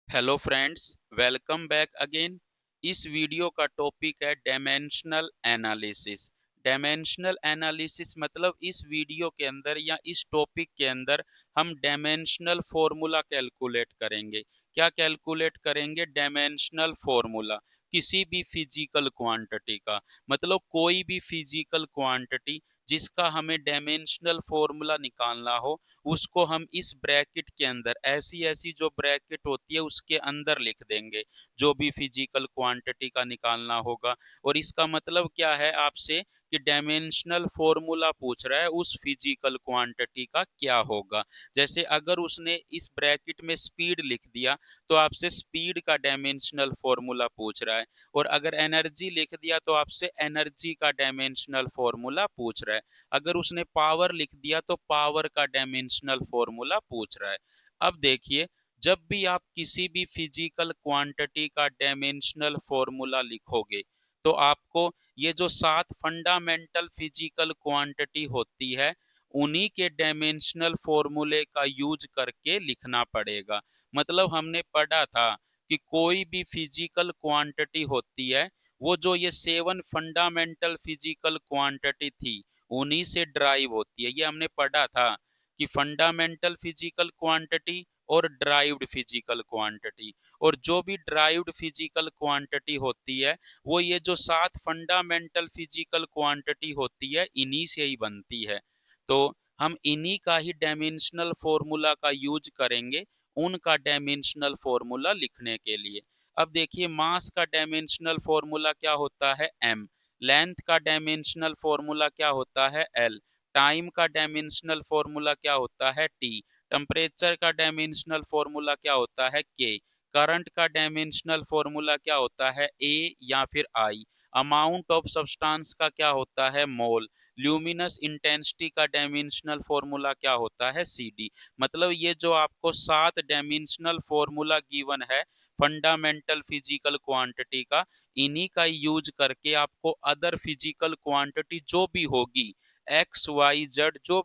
Hello friends, welcome back again. इस video का topic है डायमेंशनल एनालिसिस। डायमेंशनल एनालिसिस मतलब इस वीडियो के अंदर या इस टॉपिक के अंदर हम डायमेंशनल फॉर्मूला कैलकुलेट करेंगे। क्या कैलकुलेट करेंगे? डायमेंशनल फॉर्मूला किसी भी फिजिकल क्वांटिटी का, मतलब कोई भी फिजिकल क्वांटिटी जिसका हमें डायमेंशनल फॉर्मूला निकालना हो, उसको हम इस ब्रैकेट के अंदर ऐसी ऐसी जो ब्रैकेट होती है उसके अंदर लिख देंगे, जो भी फिजिकल क्वांटिटी का निकालना होगा। और इसका मतलब क्या है आपसे कि डायमेंशनल फॉर्मूला पूछ रहा है उस फिजिकल क्वांटिटी का क्या होगा। जैसे अगर उसने इस ब्रैकेट में स्पीड लिख दिया तो आपसे स्पीड का डायमेंशनल फॉर्मूला पूछ रहा है, और अगर एनर्जी लिख दिया तो आपसे एनर्जी का डायमेंशनल फॉर्मूला पूछ रहा है। अगर उसने पावर लिख दिया तो पावर का डायमेंशनल फॉर्मूला पूछ रहा है। अब देखिए, जब भी आप किसी भी फिजिकल क्वांटिटी का डायमेंशनल फॉर्मूला लिखोगे तो आपको ये जो 7 फंडामेंटल फिजिकल क्वांटिटी होती है उन्हीं के डायमेंशनल फॉर्मूले का यूज करके लिखना पड़ेगा। मतलब हमने पढ़ा था कि कोई भी फिजिकल क्वांटिटी होती है, वो जो ये 7 फंडामेंटल फिजिकल क्वांटिटी थी उन्हीं से ड्राइव होती है। ये हमने पढ़ा था कि फंडामेंटल फिजिकल क्वांटिटी और ड्राइव्ड फिजिकल क्वांटिटी, और जो भी ड्राइव्ड फिजिकल क्वांटिटी होती है वो ये जो 7 फंडामेंटल फिजिकल क्वांटिटी होती है इन्हीं से ही बनती है। तो हम इन्हीं का ही डायमेंशनल फॉर्मूला का यूज करेंगे उनका डायमेंशनल फॉर्मूला लिखने के लिए। अब देखिए, मास का डायमेंशनल फॉर्मूला क्या होता है? m। लेंथ का डायमेंशनल फॉर्मूला क्या होता है? l। टाइम का डायमेंशनल फॉर्मूला क्या होता है? t। टेम्परेचर का डायमेंशनल फॉर्मूला क्या होता है? k। करंट का डायमेंशनल फॉर्मूला क्या होता है? a या फिर I। अमाउंट ऑफ सब्सटेंस का क्या होता है? मोल। ल्यूमिनस इंटेंसिटी का डायमेंशनल फॉर्मूला क्या होता है? CD। मतलब ये जो आपको 7 डायमेंशनल फॉर्मूला गिवन है फंडामेंटल फिजिकल क्वांटिटी का, इन्हीं का यूज करके आपको अदर फिजिकल क्वांटिटी जो भी होगी, XYZ जो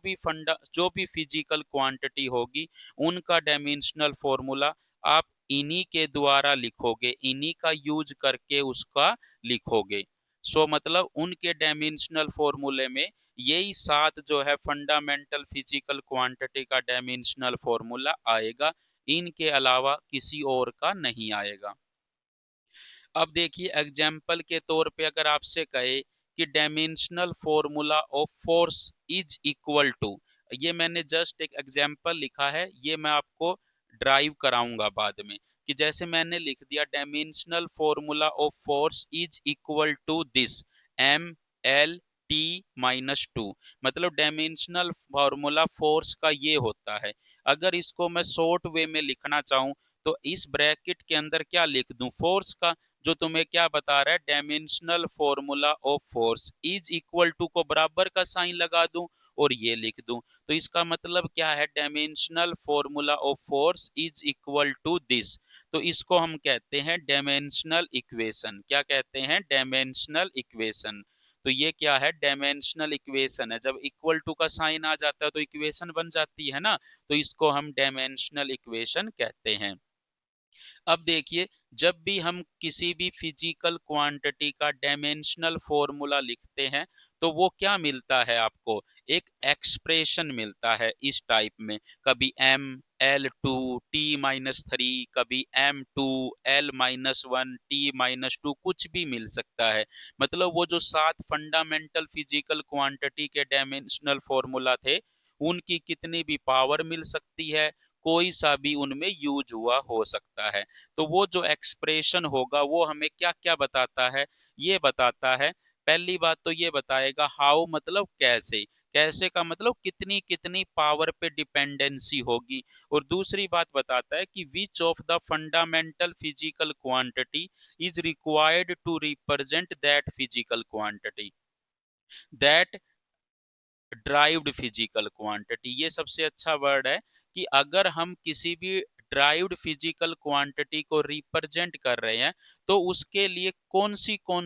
भी फिजिकल क्वांटिटी होगी उनका डायमेंशनल फॉर्मूला आप इन्हीं के द्वारा लिखोगे, इन्हीं का यूज करके उसका लिखोगे। मतलब उनके डायमेंशनल फॉर्मूले में यही 7 जो है फंडामेंटल फिजिकल क्वांटिटी का डायमेंशनल फॉर्मूला आएगा, इनके अलावा किसी और का नहीं आएगा। अब देखिए, एग्जाम्पल के तौर पे अगर आपसे कहे कि dimensional formula of force is equal to, ये मैंने जस्ट एक एग्जाम्पल लिखा है, ये मैं आपको ड्राइव कराऊंगा बाद में, कि जैसे मैंने लिख दिया dimensional formula of force is equal to this ML T-2। मतलब डायमेंशनल फॉर्मूला फोर्स का ये होता है। अगर इसको मैं शॉर्ट वे में लिखना चाहूं तो इस ब्रैकेट के अंदर क्या लिख दूं? फोर्स का, जो तुम्हें क्या बता रहा है, dimensional formula of force is equal to को बराबर का साइन लगा दूं और ये लिख दूं। तो इसका मतलब क्या है? Dimensional formula of force is equal to this. तो इसको हम कहते हैं डायमेंशनल इक्वेशन। क्या कहते हैं? Dimensional equation. तो ये क्या है? डायमेंशनल इक्वेशन है। जब इक्वल टू का साइन आ जाता है तो इक्वेशन बन जाती है ना, तो इसको हम डायमेंशनल इक्वेशन कहते हैं। अब देखिए, जब भी हम किसी भी फिजिकल क्वांटिटी का डायमेंशनल फॉर्मूला लिखते हैं तो वो क्या मिलता है आपको? एक एक्सप्रेशन मिलता है इस टाइप में, कभी ML2T-3, कभी M2L-1T-2, कुछ भी मिल सकता है। मतलब वो जो 7 फंडामेंटल फिजिकल क्वांटिटी के डायमेंशनल फॉर्मूला थे उनकी कितनी भी पावर मिल सकती है, कोई सा भी उनमें यूज हुआ हो सकता है। तो वो जो एक्सप्रेशन होगा वो हमें क्या क्या बताता है? ये बताता है, पहली बात तो ये बताएगा हाउ, मतलब कैसे। कैसे का मतलब कितनी कितनी पावर पे डिपेंडेंसी होगी। और दूसरी बात बताता है कि which of the fundamental physical quantity is required to represent that physical quantity, that derived physical quantity. ये सबसे अच्छा वर्ड है कि अगर हम किसी भी ड्राइव्ड फिजिकल क्वांटिटी को रिप्रेजेंट कर रहे हैं, तो उसके लिए कौन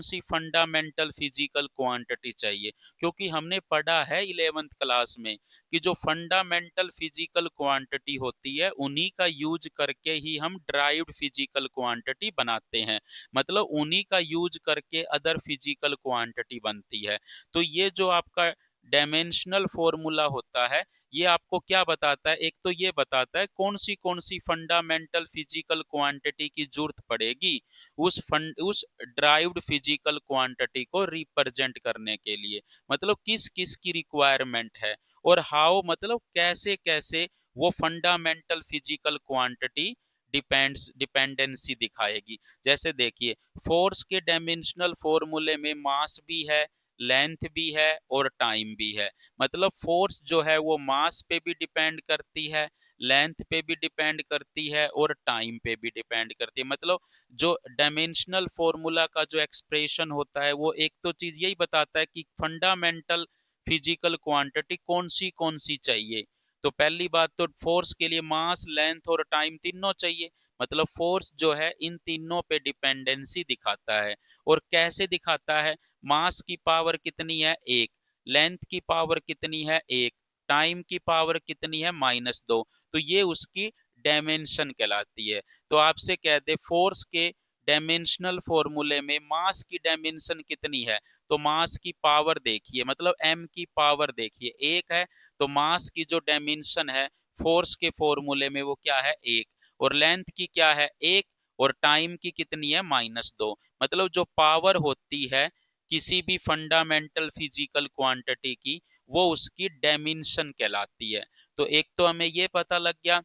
सी फंडामेंटल फिजिकल क्वांटिटी चाहिए। क्योंकि हमने पढ़ा है 11th क्लास में कि जो फंडामेंटल फिजिकल क्वांटिटी होती है उन्हीं का यूज करके ही हम ड्राइव्ड फिजिकल क्वांटिटी बनाते हैं, मतलब उन्हीं का यूज करके अदर फिजिकल क्वांटिटी बनती है। तो ये जो आपका डायमेंशनल फॉर्मूला होता है, ये आपको क्या बताता है, एक तो ये बताता है कौन सी फंडामेंटल फिजिकल क्वांटिटी की जरूरत पड़ेगी उस ड्राइव्ड फिजिकल क्वांटिटी को रिप्रेजेंट करने के लिए, मतलब किस किस की रिक्वायरमेंट है, और हाउ मतलब कैसे कैसे वो फंडामेंटल फिजिकल क्वांटिटी डिपेंडेंसी दिखाएगी। जैसे देखिए, फोर्स के डायमेंशनल फॉर्मूले में मास भी है, लेंथ भी है और टाइम भी है। मतलब फोर्स जो है वो मास पे भी डिपेंड करती है, लेंथ पे भी डिपेंड करती है और टाइम पे भी डिपेंड करती है। मतलब जो डायमेंशनल फॉर्मूला का जो एक्सप्रेशन होता है वो एक तो चीज यही बताता है कि फंडामेंटल फिजिकल क्वांटिटी कौन सी चाहिए। तो पहली बात तो फोर्स के लिए मास, लेंथ और टाइम तीनों चाहिए। मतलब फोर्स जो है इन तीनों पे डिपेंडेंसी दिखाता है। और कैसे दिखाता है, मास की पावर कितनी है 1, लेंथ की पावर कितनी है 1, टाइम की पावर कितनी है -2, तो ये उसकी डायमेंशन कहलाती है। तो आपसे कह दे फोर्स के डायमेंशनल फॉर्मूले में मास की डायमेंशन कितनी है, तो मास की पावर देखिए, मतलब m की पावर देखिए 1 है, तो मास की जो डायमेंशन है फोर्स के फॉर्मूले में वो क्या है 1, और लेंथ की क्या है 1, और टाइम की कितनी है -2। मतलब जो पावर होती है किसी भी फंडामेंटल फिजिकल क्वांटिटी की, वो उसकी डायमेंशन कहलाती है। तो एक तो हमें ये पता लग गया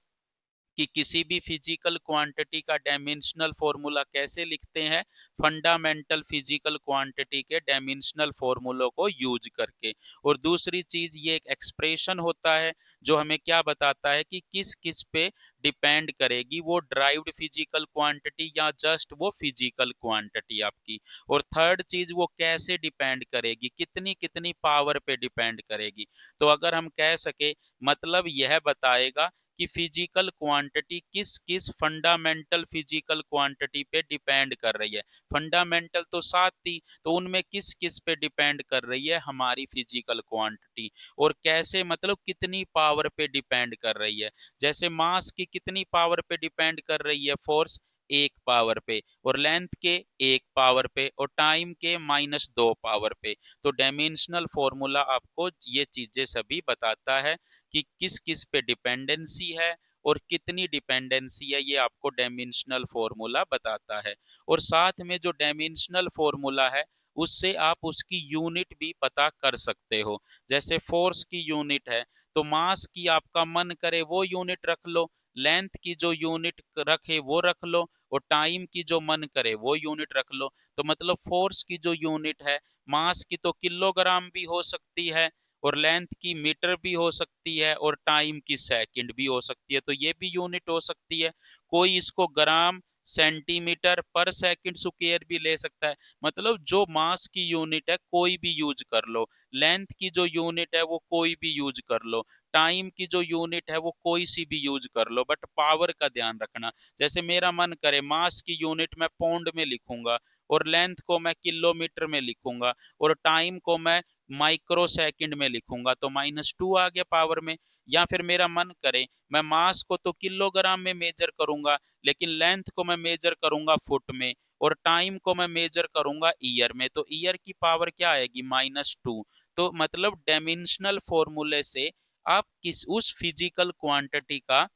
कि किसी भी फिजिकल क्वांटिटी का डायमेंशनल फॉर्मूला कैसे लिखते हैं, फंडामेंटल फिजिकल क्वांटिटी के डायमेंशनल फॉर्मूलों को यूज करके। और दूसरी चीज ये एक एक्सप्रेशन होता है जो हमें क्या बताता है कि किस किस पे डिपेंड करेगी वो ड्राइव्ड फिजिकल क्वांटिटी या जस्ट वो फिजिकल क्वांटिटी आपकी। और थर्ड चीज वो कैसे डिपेंड करेगी, कितनी कितनी पावर पे डिपेंड करेगी। तो अगर हम कह सके, मतलब यह बताएगा कि फिजिकल क्वांटिटी किस किस फंडामेंटल फिजिकल क्वांटिटी पे डिपेंड कर रही है। फंडामेंटल तो 7 थी, तो उनमें किस किस पे डिपेंड कर रही है हमारी फिजिकल क्वांटिटी, और कैसे मतलब कितनी पावर पे डिपेंड कर रही है। जैसे मास की कितनी पावर पे डिपेंड कर रही है फोर्स, 1 पावर पे, और लेंथ के 1 पावर पे, और टाइम के -2 पावर पे। तो डायमेंशनल फॉर्मूला आपको ये चीजें सभी बताता है कि किस किस पे डिपेंडेंसी है और कितनी डिपेंडेंसी है, ये आपको डायमेंशनल फॉर्मूला बताता है। और साथ में जो डायमेंशनल फॉर्मूला है उससे आप उसकी यूनिट भी पता कर सकते हो। जैसे फोर्स की यूनिट है, तो मास की आपका मन करे वो यूनिट रख लो, लेंथ की जो यूनिट रखे वो रख लो, और टाइम की जो मन करे वो यूनिट रख लो। तो मतलब फोर्स की जो यूनिट है, मास की तो किलोग्राम भी हो सकती है, और लेंथ की मीटर भी हो सकती है, और टाइम की सेकंड भी हो सकती है, तो ये भी यूनिट हो सकती है। कोई इसको ग्राम, सेंटीमीटर पर सेकंड स्क्वायर भी ले सकता है। मतलब जो मास की यूनिट है कोई भी यूज कर लो, लेंथ की जो यूनिट है वो कोई भी यूज कर लो, टाइम की जो यूनिट है वो कोई सी भी यूज कर लो, बट पावर का ध्यान रखना। जैसे मेरा मन करे मास की यूनिट मैं पौंड में लिखूंगा, और लेंथ को मैं किलोमीटर में लिखूंगा, और टाइम को मैं माइक्रो सेकंड में लिखूंगा, तो -2 आ गया पावर में। या फिर मेरा मन करे मैं मास को तो किलोग्राम में मेजर करूंगा, लेकिन लेंथ को मैं मेजर करूंगा फुट में, और टाइम को मैं मेजर करूंगा ईयर में, तो ईयर की पावर क्या आएगी -2। तो मतलब डायमेंशनल फॉर्मूले से आप किस उस फिजिकल क्वांटिटी का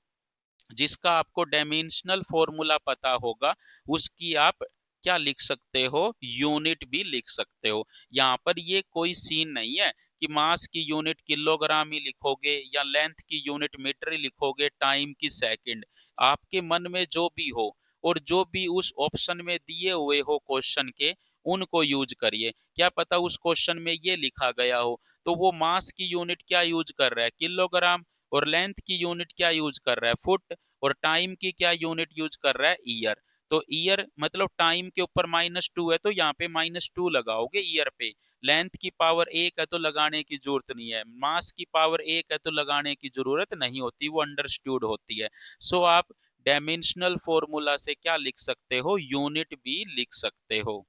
जिसका आपको डायमेंशनल फॉर्मूला पता होगा, उसकी आप क्या लिख सकते हो, यूनिट भी लिख सकते हो। यहाँ पर ये कोई सीन नहीं है कि मास की यूनिट किलोग्राम ही लिखोगे या लेंथ की यूनिट मीटर ही लिखोगे, टाइम की सेकंड। आपके मन में जो भी हो, और जो भी उस ऑप्शन में दिए हुए हो क्वेश्चन के, उनको यूज करिए। क्या पता उस क्वेश्चन में ये लिखा गया हो, तो वो मास की यूनिट क्या यूज कर रहा है, किलोग्राम, और लेंथ की यूनिट क्या यूज कर रहा है, फुट, और टाइम की क्या यूनिट यूज कर रहा है, ईयर। तो ईयर मतलब टाइम के ऊपर -2 है, तो यहाँ पे -2 लगाओगे ईयर पे। लेंथ की पावर 1 है तो लगाने की जरूरत नहीं है, मास की पावर 1 है तो लगाने की जरूरत नहीं होती, वो अंडरस्टूड होती है। सो आप डायमेंशनल फॉर्मूला से क्या लिख सकते हो, यूनिट भी लिख सकते हो।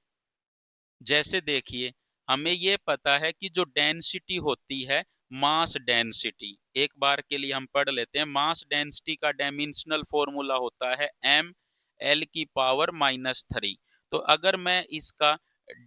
जैसे देखिए, हमें ये पता है कि जो डेंसिटी होती है, मास डेंसिटी, एक बार के लिए हम पढ़ लेते हैं। मास डेंसिटी का डायमेंशनल फॉर्मूला होता है m l की पावर -3। तो अगर मैं इसका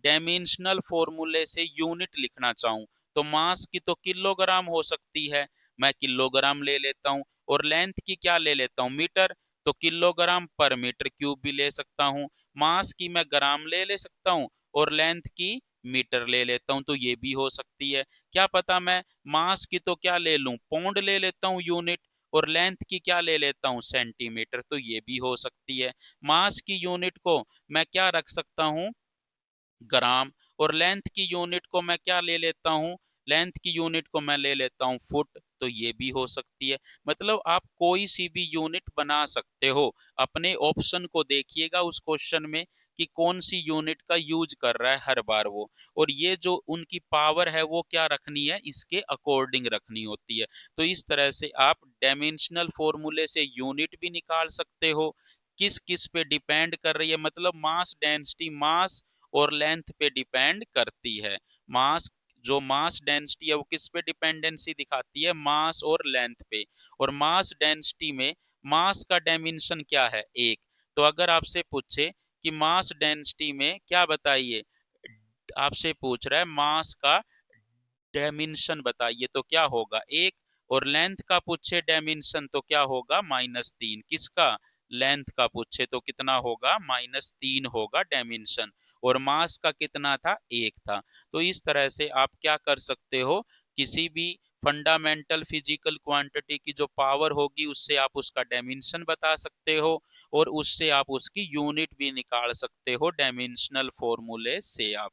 डायमेंशनल फॉर्मूले से यूनिट लिखना चाहूं, तो मास की तो किलोग्राम हो सकती है, मैं किलोग्राम ले लेता हूं, और लेंथ की क्या ले लेता हूं, मीटर, तो किलोग्राम पर मीटर क्यूब भी ले सकता हूं। मास की मैं ग्राम ले सकता हूं, और लेंथ की मीटर ले लेता हूं, तो ये भी हो सकती है। क्या पता मैं मास की तो क्या ले लूं, पौंड ले लेता हूं यूनिट, और लेंथ की क्या ले लेता हूं, सेंटीमीटर, तो ये भी हो सकती है। मास की यूनिट को मैं क्या रख सकता हूं, ग्राम, और लेंथ की यूनिट को मैं क्या ले लेता हूं, लेंथ की यूनिट को मैं ले लेता हूं फुट, तो ये भी हो सकती है। मतलब आप कोई सी भी यूनिट बना सकते हो। अपने ऑप्शन को देखिएगा उस क्वेश्चन में कि कौन सी यूनिट का यूज कर रहा है हर बार वो, और ये जो उनकी पावर है वो क्या रखनी है, इसके अकॉर्डिंग रखनी होती है। तो इस तरह से आप डायमेंशनल फॉर्मूले से यूनिट भी निकाल सकते हो। किस किस पे डिपेंड कर रही है, मतलब मास डेंसिटी मास और लेंथ पे डिपेंड करती है। मास, जो मास डेंसिटी है वो किस पे डिपेंडेंसी दिखाती है, मास और लेंथ पे। और मास डेंसिटी में मास का डायमेंशन क्या है, एक। तो अगर आपसे पूछे कि मास डेंसिटी में क्या बताइए, आपसे पूछ रहा है मास का डायमेंशन बताइए, तो क्या होगा, एक। और लेंथ का पूछे डायमेंशन तो क्या होगा, -3। किसका, लेंथ का पूछे तो कितना होगा, -3 होगा डायमेंशन। और मास का कितना था, एक था। तो इस तरह से आप क्या कर सकते हो, किसी भी फंडामेंटल फिजिकल क्वांटिटी की जो पावर होगी उससे आप उसका डायमेंशन बता सकते हो, और उससे आप उसकी यूनिट भी निकाल सकते हो डायमेंशनल फॉर्मूले से आप।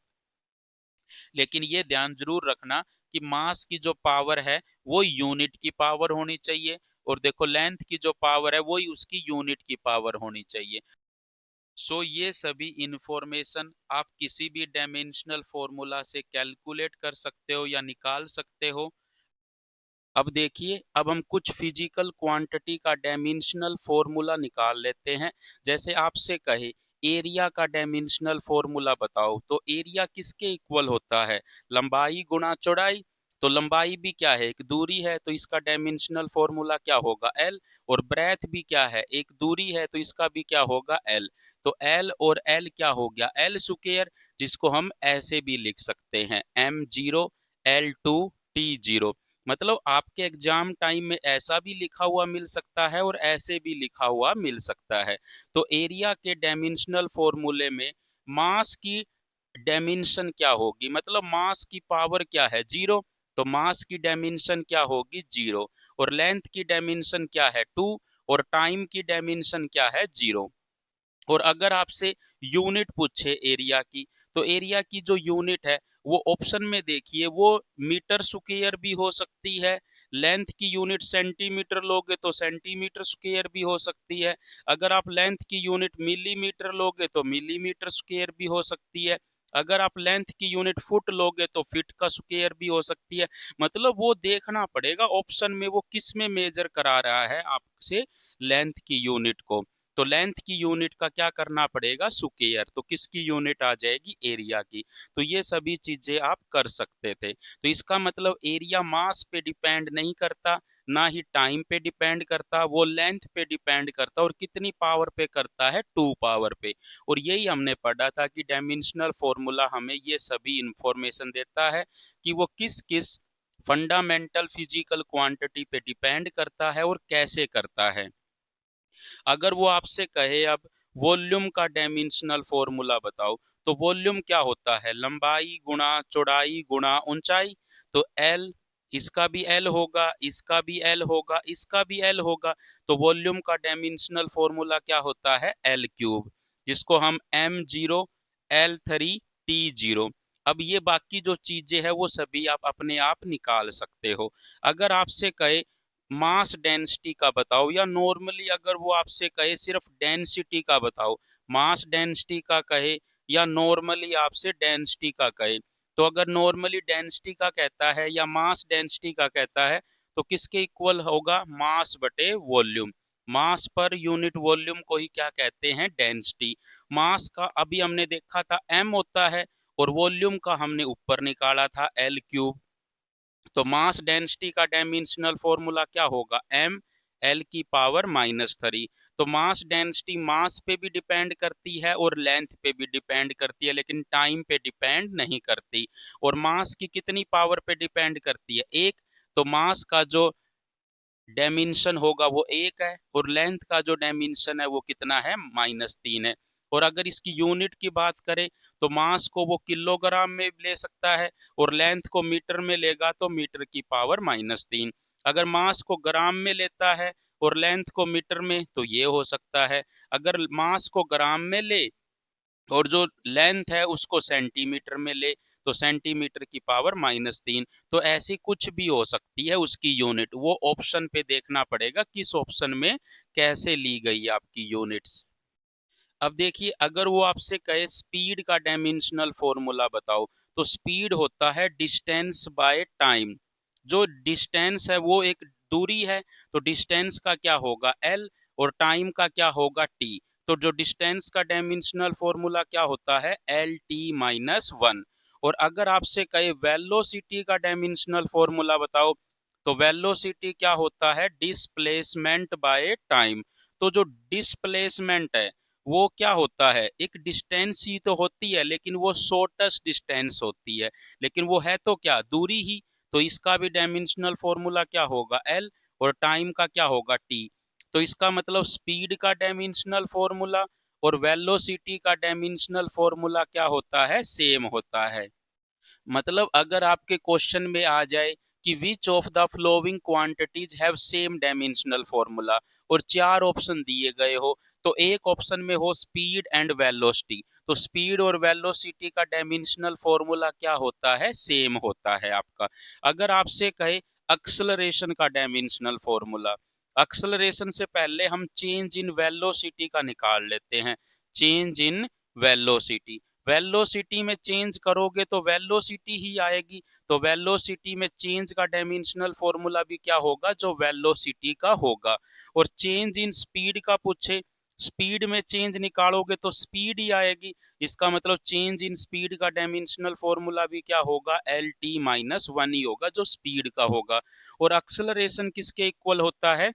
लेकिन ये ध्यान जरूर रखना कि मास की जो पावर है वो यूनिट की पावर होनी चाहिए, और देखो लेंथ की जो पावर है वही उसकी यूनिट की पावर होनी चाहिए। ये सभी इंफॉर्मेशन आप किसी भी डायमेंशनल फॉर्मूला से कैलकुलेट कर सकते हो या निकाल सकते हो। अब देखिए, अब हम कुछ फिजिकल क्वांटिटी का डायमेंशनल फॉर्मूला निकाल लेते हैं। जैसे आपसे कहे एरिया का डायमेंशनल फॉर्मूला बताओ, तो एरिया किसके इक्वल होता है, लंबाई गुणा चौड़ाई। तो लंबाई भी क्या है, एक दूरी है, तो इसका डायमेंशनल फॉर्मूला क्या होगा, एल। और ब्रेथ भी क्या है, एक दूरी है, तो इसका भी क्या होगा, एल। तो एल और एल क्या हो गया, एल स्क्वायर, जिसको हम ऐसे भी लिख सकते हैं m0 L2 T0। मतलब आपके एग्जाम टाइम में ऐसा भी लिखा हुआ मिल सकता है और ऐसे भी लिखा हुआ मिल सकता है। तो एरिया के डायमेंशनल फॉर्मूले में मास की डायमेंशन क्या होगी, मतलब मास की पावर क्या है, 0। तो मास की डायमेंशन क्या होगी, 0। और लेंथ की डायमेंशन क्या है, 2। और टाइम की डायमेंशन क्या है, 0। और अगर आपसे यूनिट पूछे एरिया की, तो एरिया की जो यूनिट है वो ऑप्शन में देखिए, वो मीटर स्क्वायर भी हो सकती है। लेंथ की यूनिट सेंटीमीटर लोगे तो सेंटीमीटर स्क्वायर भी हो सकती है। अगर आप लेंथ की यूनिट मिलीमीटर लोगे तो मिलीमीटर स्क्वायर भी हो सकती है। अगर आप लेंथ की यूनिट फुट लोगे तो फीट का स्क्वायर भी हो सकती है। मतलब वो देखना पड़ेगा ऑप्शन में वो किस में मेजर करा रहा है आपसे लेंथ की यूनिट को। तो लेंथ की यूनिट का क्या करना पड़ेगा, स्क्वायर, तो किसकी यूनिट आ जाएगी, एरिया की। तो ये सभी चीजें आप कर सकते थे। तो इसका मतलब एरिया मास पे डिपेंड नहीं करता, ना ही टाइम पे डिपेंड करता, वो लेंथ पे डिपेंड करता, और कितनी पावर पे करता है, 2 पावर पे। और यही हमने पढ़ा था कि डायमेंशनल फॉर्मूला हमें ये सभी इंफॉर्मेशन देता है कि वो किस किस फंडामेंटल फिजिकल क्वांटिटी पे डिपेंड करता है और कैसे करता है। अगर वो आपसे कहे अब वॉल्यूम का डायमेंशनल फॉर्मूला बताओ, तो वॉल्यूम क्या होता है, लंबाई गुणा चौड़ाई गुणा ऊंचाई। तो एल, इसका भी एल होगा, इसका भी एल होगा, इसका भी एल होगा। तो वॉल्यूम का डायमेंशनल फॉर्मूला क्या होता है, एल क्यूब, जिसको हम m0 L3 T0। अब ये बाकी जो चीजें हैं वो सभी आप अपने आप निकाल सकते हो। अगर आपसे कहे मास डेंसिटी का बताओ, या नॉर्मली अगर वो आपसे कहे सिर्फ डेंसिटी का बताओ, मास डेंसिटी का कहे या नॉर्मली आपसे डेंसिटी का कहे, तो अगर नॉर्मली डेंसिटी का कहता है या मास डेंसिटी का कहता है, तो किसके इक्वल होगा, मास बटे वॉल्यूम। मास पर यूनिट वॉल्यूम को ही क्या कहते हैं, डेंसिटी। मास का अभी हमने देखा था m होता है और वॉल्यूम का हमने ऊपर निकाला था L क्यूब। तो मास डेंसिटी का डायमेंशनल फॉर्मूला क्या होगा, m l की पावर -3। तो मास डेंसिटी मास पे भी डिपेंड करती है और लेंथ पे भी डिपेंड करती है, लेकिन टाइम पे डिपेंड नहीं करती। और मास की कितनी पावर पे डिपेंड करती है, एक। तो मास का जो डायमेंशन होगा वो 1 है और लेंथ का जो डायमेंशन है वो कितना है, -3 है। और अगर इसकी यूनिट की बात करें तो मास को वो किलोग्राम में ले सकता है और लेंथ को मीटर में लेगा तो मीटर की पावर -3। अगर मास को ग्राम में लेता है और लेंथ को मीटर में तो ये हो सकता है। अगर मास को ग्राम में ले और जो लेंथ है उसको सेंटीमीटर में ले तो सेंटीमीटर की पावर -3। तो ऐसी कुछ भी हो सकती है उसकी यूनिट, वो ऑप्शन पे देखना पड़ेगा किस ऑप्शन में कैसे ली गई है आपकी यूनिट्स। अब देखिए, अगर वो आपसे कहे स्पीड का डायमेंशनल फॉर्मूला बताओ, तो स्पीड होता है डिस्टेंस बाय टाइम। जो डिस्टेंस है वो एक दूरी है, तो डिस्टेंस का क्या होगा, एल, और टाइम का क्या होगा, टी। तो जो डिस्टेंस का डायमेंशनल फॉर्मूला क्या होता है, एल टी -1। और अगर आपसे कहे वेलोसिटी का डायमेंशनल फॉर्मूला बताओ, तो वेलोसिटी क्या होता है, डिस्प्लेसमेंट बाय टाइम। तो जो डिस्प्लेसमेंट है वो क्या होता है, एक डिस्टेंस ही तो होती है लेकिन वो शॉर्टेस्ट डिस्टेंस होती है, लेकिन वो है तो क्या, दूरी ही। तो इसका भी डायमेंशनल फॉर्मूला क्या होगा, एल, और टाइम का क्या होगा, टी। तो इसका मतलब स्पीड का डायमेंशनल फॉर्मूला और वेलोसिटी का डायमेंशनल फॉर्मूला क्या होता है, सेम होता है। मतलब अगर आपके क्वेश्चन में आ जाए कि which of the flowing quantities have same dimensional formula और चार ऑप्शन दिए गए हो, तो एक ऑप्शन में हो स्पीड एंड वेलोसिटी, तो स्पीड और वेलोसिटी का डायमेंशनल फॉर्मूला क्या होता है, सेम होता है आपका। अगर आपसे कहे एक्सेलरेशन का डायमेंशनल फॉर्मूला, एक्सेलरेशन से पहले हम चेंज इन वेलोसिटी का निकाल लेते हैं। चेंज इन वेलोसिटी, वेलोसिटी में चेंज करोगे तो वेलोसिटी ही आएगी, तो वेलोसिटी में चेंज का डायमेंशनल फॉर्मूला भी क्या होगा, जो वेलोसिटी का होगा। और चेंज इन स्पीड का पूछे, स्पीड में चेंज निकालोगे तो स्पीड ही आएगी, इसका मतलब चेंज इन स्पीड का डायमेंशनल फॉर्मूला भी क्या होगा, एल टी -1 ही होगा, जो स्पीड का होगा। और एक्सेलरेशन किसके इक्वल होता है,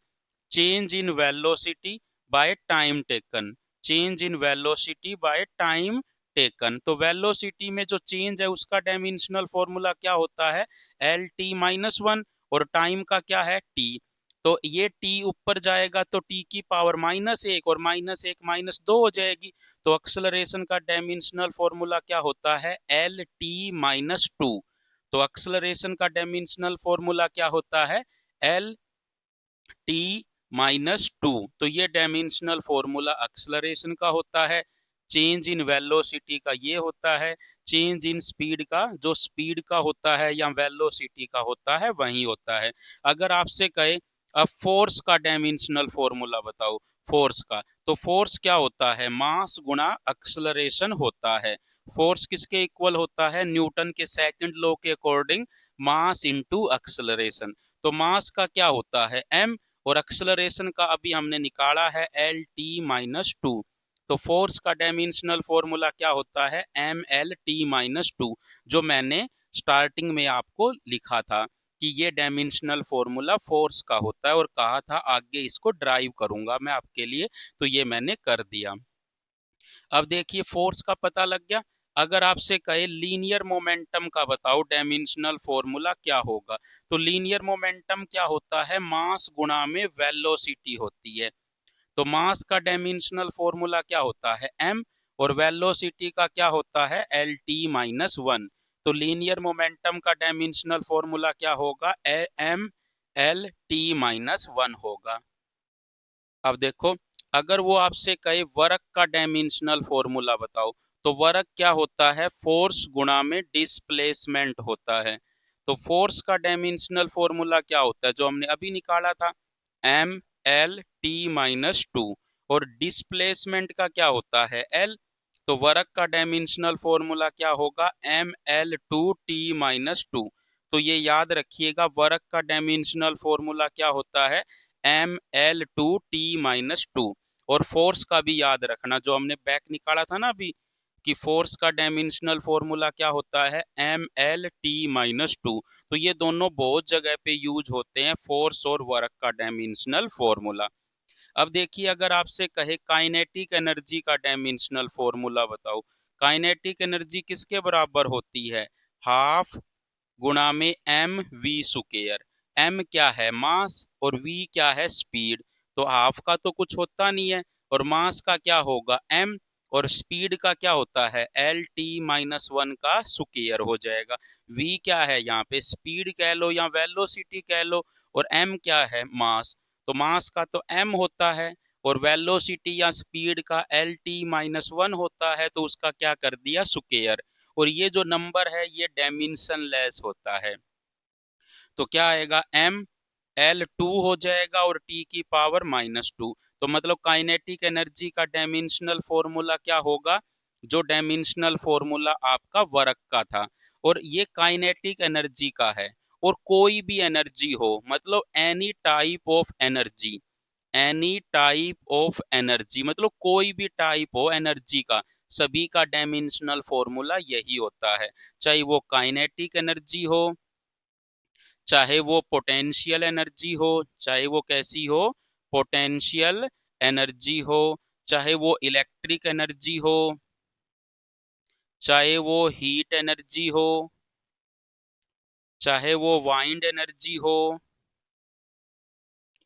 change in velocity by time taken, change in velocity by time taken. तो वेलोसिटी में जो चेंज है उसका डायमेंशनल फॉर्मूला क्या होता है, एल टी -1, और टाइम का क्या है, टी। तो ये टी ऊपर जाएगा तो टी की पावर -1 और -1 -2 हो जाएगी। तो एक्सेलरेशन का डायमेंशनल फॉर्मूला क्या होता है, एल टी -2। तो एक्सेलरेशन का डायमेंशनल फॉर्मूला क्या होता है, एल टी -2। तो ये डायमेंशनल फॉर्मूला एक्सेलरेशन का होता है। चेंज इन वेलोसिटी का ये होता है। चेंज इन स्पीड का, जो स्पीड का होता है या वेलोसिटी का होता है, वही होता है। अगर आपसे कहे अब फोर्स का डायमेंशनल फॉर्मूला बताओ, फोर्स का, तो फोर्स क्या होता है, मास गुणा एक्सेलरेशन होता है। फोर्स किसके इक्वल होता है, न्यूटन के सेकंड लॉ के अकॉर्डिंग मास इनटू एक्सेलरेशन। तो मास का क्या होता है, m, और एक्सेलरेशन का अभी हमने निकाला है एल टी -2। तो फोर्स का डायमेंशनल फॉर्मूला क्या होता है, एम एल टी -2, जो मैंने स्टार्टिंग में आपको लिखा था कि ये डायमेंशनल फॉर्मूला फोर्स का होता है, और कहा था आगे इसको ड्राइव करूंगा मैं आपके लिए, तो ये मैंने कर दिया। अब देखिए, फोर्स का पता लग गया। अगर आपसे कहे लीनियर मोमेंटम का बताओ डायमेंशनल फॉर्मूला क्या होगा, तो लीनियर मोमेंटम क्या होता है, मास गुणा में वेलोसिटी होती है। तो मास का डायमेंशनल फॉर्मूला क्या होता है, m, और वेलोसिटी का क्या होता है, एल टी -1। तो लीनियर मोमेंटम का डायमेंशनल फॉर्मूला क्या होगा, m एल टी -1 होगा। अब देखो, अगर वो आपसे कहे वर्क का डायमेंशनल फॉर्मूला बताओ, तो वर्क क्या होता है, फोर्स गुणा में डिस्प्लेसमेंट होता है। तो फोर्स का डायमेंशनल फॉर्मूला क्या होता है, जो हमने अभी निकाला था, एम एल टी -2, और डिस्प्लेसमेंट का क्या होता है, एल। तो वर्क का डायमेंशनल फॉर्मूला क्या होगा, एम एल टू टी -2। तो ये याद रखिएगा, वर्क का डायमेंशनल फॉर्मूला क्या होता है, ml2t-2। और फोर्स का भी याद रखना, जो हमने बैक निकाला था ना अभी, कि फोर्स का डायमेंशनल फॉर्मूला क्या होता है, mlt-2। तो ये दोनों बहुत जगह पे यूज होते हैं, फोर्स और वर्क का डायमेंशनल फॉर्मूला। अब देखिए, अगर आपसे कहे काइनेटिक एनर्जी का डायमेंशनल फॉर्मूला बताओ, काइनेटिक एनर्जी किसके बराबर होती है, हाफ गुणा में एम वी स्क्वायर। एम क्या है, मास, और वी क्या है, स्पीड। तो हाफ का तो कुछ होता नहीं है, और मास का क्या होगा, एम, और स्पीड का क्या होता है, LT-1 का स्क्वायर हो जाएगा। वी क्या है, यहाँ पे स्पीड कह लो या वेलोसिटी कह लो, और एम क्या है, मास। तो मास का तो एम होता है, और वेलोसिटी या स्पीड का LT-1 होता है, तो उसका क्या कर दिया, स्क्वायर। और ये जो नंबर है ये डायमेंशन लेस होता है, तो क्या आएगा, ml2 हो जाएगा और t⁻⁻²। तो मतलब काइनेटिक एनर्जी का डायमेंशनल फॉर्मूला क्या होगा, जो डायमेंशनल फॉर्मूला आपका वर्क का था, और ये काइनेटिक एनर्जी का है। और कोई भी एनर्जी हो, मतलब any type of energy, any type of energy मतलब कोई भी टाइप हो एनर्जी का, सभी का डायमेंशनल फॉर्मूला यही होता है। चाहे वो काइनेटिक एनर्जी हो, चाहे वो पोटेंशियल एनर्जी हो, चाहे वो कैसी हो, पोटेंशियल एनर्जी हो, चाहे वो इलेक्ट्रिक एनर्जी हो, चाहे वो हीट एनर्जी हो, चाहे वो वाइंड एनर्जी हो,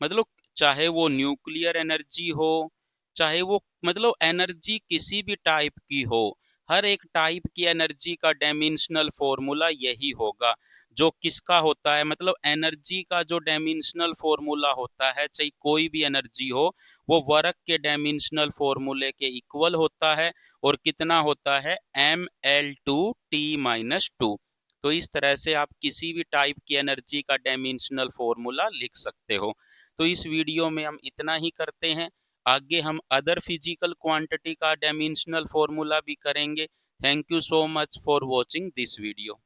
मतलब चाहे वो न्यूक्लियर एनर्जी हो, चाहे वो मतलब एनर्जी किसी भी टाइप की हो, हर एक टाइप की एनर्जी का डायमेंशनल फॉर्मूला यही होगा। जो किसका होता है, मतलब एनर्जी का जो डायमेंशनल फॉर्मूला होता है, चाहे कोई भी एनर्जी हो, वो वर्क के डायमेंशनल फॉर्मूले के इक्वल होता है। और कितना होता है, ml2t-2। तो इस तरह से आप किसी भी टाइप की एनर्जी का डायमेंशनल फॉर्मूला लिख सकते हो। तो इस वीडियो में हम इतना ही करते हैं, आगे हम अदर फिजिकल क्वांटिटी का डायमेंशनल फॉर्मूला भी करेंगे। Thank you so much for watching this video.